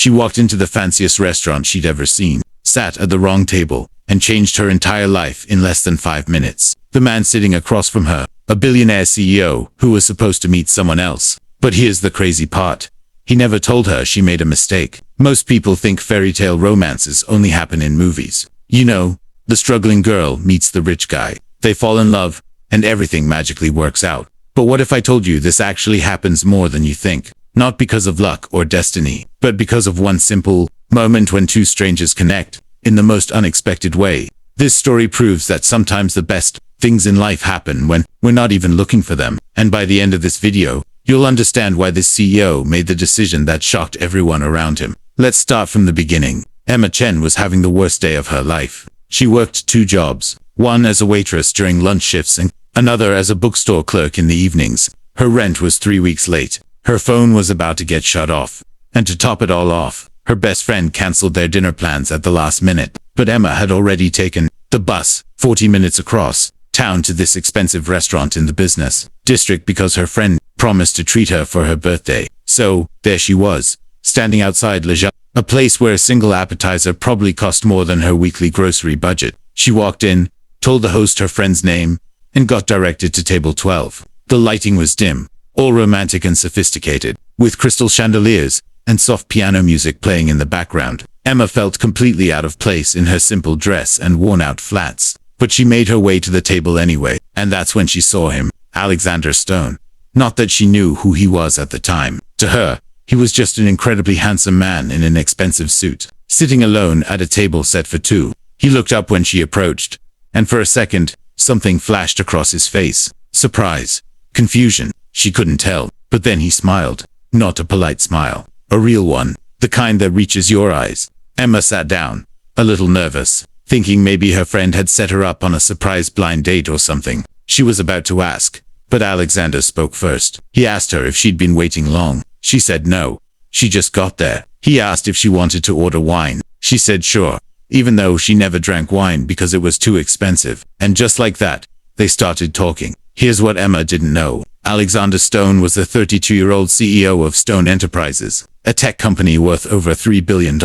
She walked into the fanciest restaurant she'd ever seen, sat at the wrong table, and changed her entire life in less than 5 minutes. The man sitting across from her, a billionaire CEO who was supposed to meet someone else. But here's the crazy part. He never told her she made a mistake. Most people think fairy tale romances only happen in movies. You know, the struggling girl meets the rich guy. They fall in love, and everything magically works out. But what if I told you this actually happens more than you think? Not because of luck or destiny, but because of one simple moment when two strangers connect in the most unexpected way. This story proves that sometimes the best things in life happen when we're not even looking for them. And by the end of this video, you'll understand why this CEO made the decision that shocked everyone around him. Let's start from the beginning. Chen was having the worst day of her life. She worked 2 jobs, one as a waitress during lunch shifts and another as a bookstore clerk in the evenings. Her rent was 3 weeks late. Her phone was about to get shut off. And to top it all off, her best friend cancelled their dinner plans at the last minute. But Emma had already taken the bus 40 minutes across town to this expensive restaurant in the business district because her friend promised to treat her for her birthday. So, there she was, standing outside Le Jardin, a place where a single appetizer probably cost more than her weekly grocery budget. She walked in, told the host her friend's name, and got directed to table 12. The lighting was dim, all romantic and sophisticated, with crystal chandeliers and soft piano music playing in the background. Emma felt completely out of place in her simple dress and worn-out flats. But she made her way to the table anyway, and that's when she saw him, Alexander Stone. Not that she knew who he was at the time. To her, he was just an incredibly handsome man in an expensive suit, sitting alone at a table set for 2. He looked up when she approached, and for a second, something flashed across his face. Surprise. Confusion. She couldn't tell. But then he smiled. Not a polite smile. A real one. The kind that reaches your eyes. Emma sat down, a little nervous, thinking maybe her friend had set her up on a surprise blind date or something. She was about to ask, but Alexander spoke first. He asked her if she'd been waiting long. She said no. She just got there. He asked if she wanted to order wine. She said sure, even though she never drank wine because it was too expensive. And just like that, they started talking. Here's what Emma didn't know. Alexander Stone was the 32-year-old CEO of Stone Enterprises, a tech company worth over $3 billion.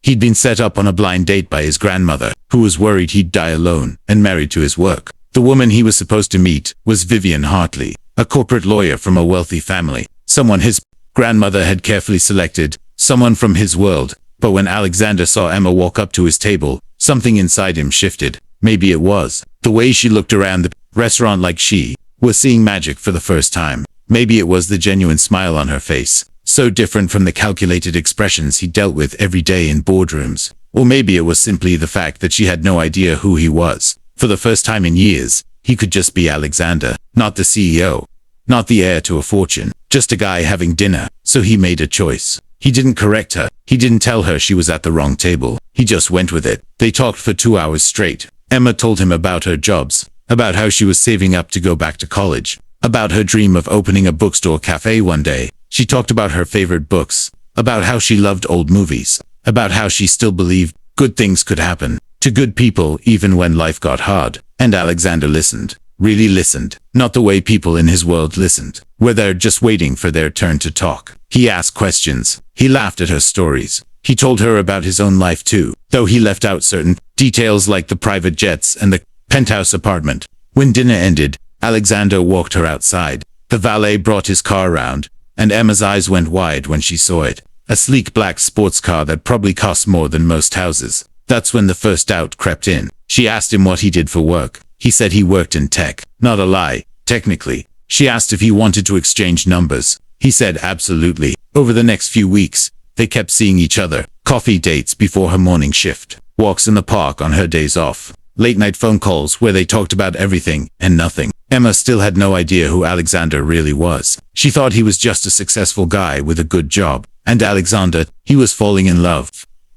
He'd been set up on a blind date by his grandmother, who was worried he'd die alone and married to his work. The woman he was supposed to meet was Vivian Hartley, a corporate lawyer from a wealthy family, someone his grandmother had carefully selected, someone from his world. But when Alexander saw Emma walk up to his table, something inside him shifted. Maybe it was the way she looked around the restaurant, like she was seeing magic for the first time. Maybe it was the genuine smile on her face, so different from the calculated expressions he dealt with every day in boardrooms. Or maybe it was simply the fact that she had no idea who he was. For the first time in years, he could just be Alexander, not the CEO, not the heir to a fortune, just a guy having dinner. So he made a choice. He didn't correct her. He didn't tell her she was at the wrong table. He just went with it. They talked for 2 hours straight. Emma told him about her jobs, about how she was saving up to go back to college, about her dream of opening a bookstore cafe one day. She talked about her favorite books, about how she loved old movies, about how she still believed good things could happen to good people even when life got hard. And Alexander listened, really listened, not the way people in his world listened, where they're just waiting for their turn to talk. He asked questions. He laughed at her stories. He told her about his own life too, though he left out certain details like the private jets and the penthouse apartment. When dinner ended, Alexander walked her outside. The valet brought his car around, and Emma's eyes went wide when she saw it. A sleek black sports car that probably cost more than most houses. That's when the first doubt crept in. She asked him what he did for work. He said he worked in tech. Not a lie, technically. She asked if he wanted to exchange numbers. He said absolutely. Over the next few weeks, they kept seeing each other. Coffee dates before her morning shift. Walks in the park on her days off. Late-night phone calls where they talked about everything and nothing. Emma still had no idea who Alexander really was. She thought he was just a successful guy with a good job. And Alexander, he was falling in love.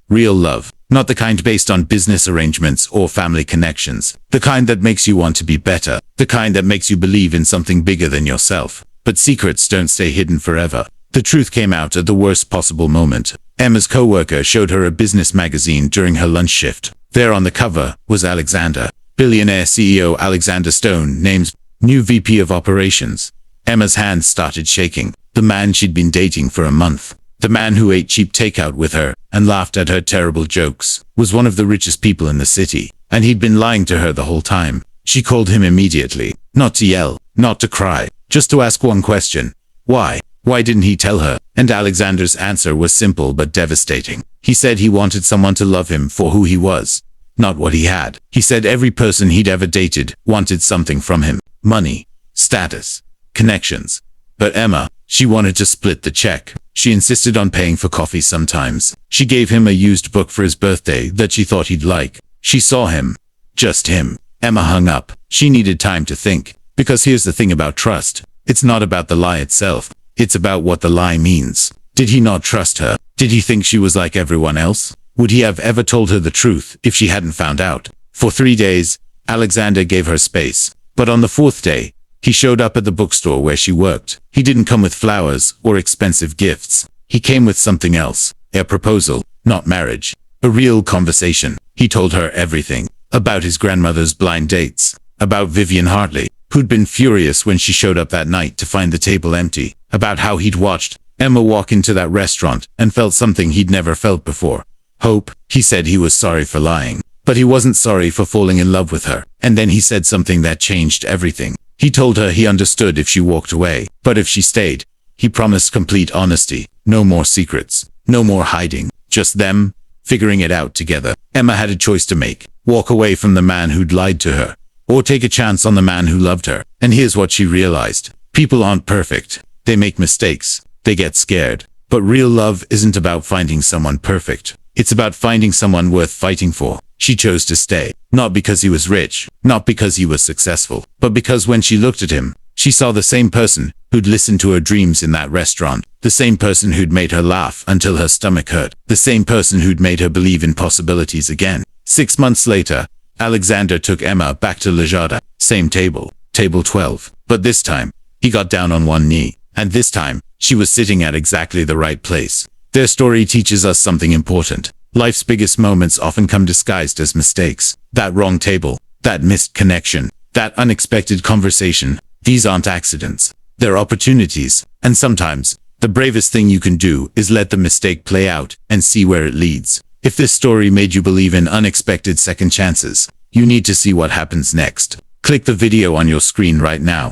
Real love. Not the kind based on business arrangements or family connections. The kind that makes you want to be better. The kind that makes you believe in something bigger than yourself. But secrets don't stay hidden forever. The truth came out at the worst possible moment. Emma's coworker showed her a business magazine during her lunch shift. There on the cover was Alexander. Billionaire CEO Alexander Stone names new VP of Operations. Emma's hands started shaking. The man she'd been dating for a month. The man who ate cheap takeout with her and laughed at her terrible jokes was one of the richest people in the city, and he'd been lying to her the whole time. She called him immediately, not to yell, not to cry, just to ask one question. Why? Why didn't he tell her? And Alexander's answer was simple but devastating. He said he wanted someone to love him for who he was, not what he had. He said every person he'd ever dated wanted something from him. Money, status, connections. But Emma, she wanted to split the check. She insisted on paying for coffee sometimes. She gave him a used book for his birthday that she thought he'd like. She saw him. Just him. Emma hung up. She needed time to think. Because here's the thing about trust. It's not about the lie itself. It's about what the lie means. Did he not trust her? Did he think she was like everyone else? Would he have ever told her the truth if she hadn't found out? For 3 days, Alexander gave her space. But on the 4th day, he showed up at the bookstore where she worked. He didn't come with flowers or expensive gifts. He came with something else. A proposal, not marriage. A real conversation. He told her everything. About his grandmother's blind dates. About Vivian Hartley, who'd been furious when she showed up that night to find the table empty. About how he'd watched Emma walk into that restaurant and felt something he'd never felt before. Hope. He said he was sorry for lying. But he wasn't sorry for falling in love with her. And then he said something that changed everything. He told her he understood if she walked away, but if she stayed, he promised complete honesty. No more secrets. No more hiding. Just them, figuring it out together. Emma had a choice to make. Walk away from the man who'd lied to her, or take a chance on the man who loved her. And here's what she realized. People aren't perfect. They make mistakes. They get scared. But real love isn't about finding someone perfect. It's about finding someone worth fighting for. She chose to stay, not because he was rich, not because he was successful, but because when she looked at him, she saw the same person who'd listened to her dreams in that restaurant, the same person who'd made her laugh until her stomach hurt, the same person who'd made her believe in possibilities again. 6 months later, Alexander took Emma back to Le Jardin. Same table, table 12. But this time, he got down on one knee, and this time, she was sitting at exactly the right place. Their story teaches us something important. Life's biggest moments often come disguised as mistakes. That wrong table, that missed connection, that unexpected conversation. These aren't accidents. They're opportunities. And sometimes, the bravest thing you can do is let the mistake play out and see where it leads. If this story made you believe in unexpected second chances, you need to see what happens next. Click the video on your screen right now.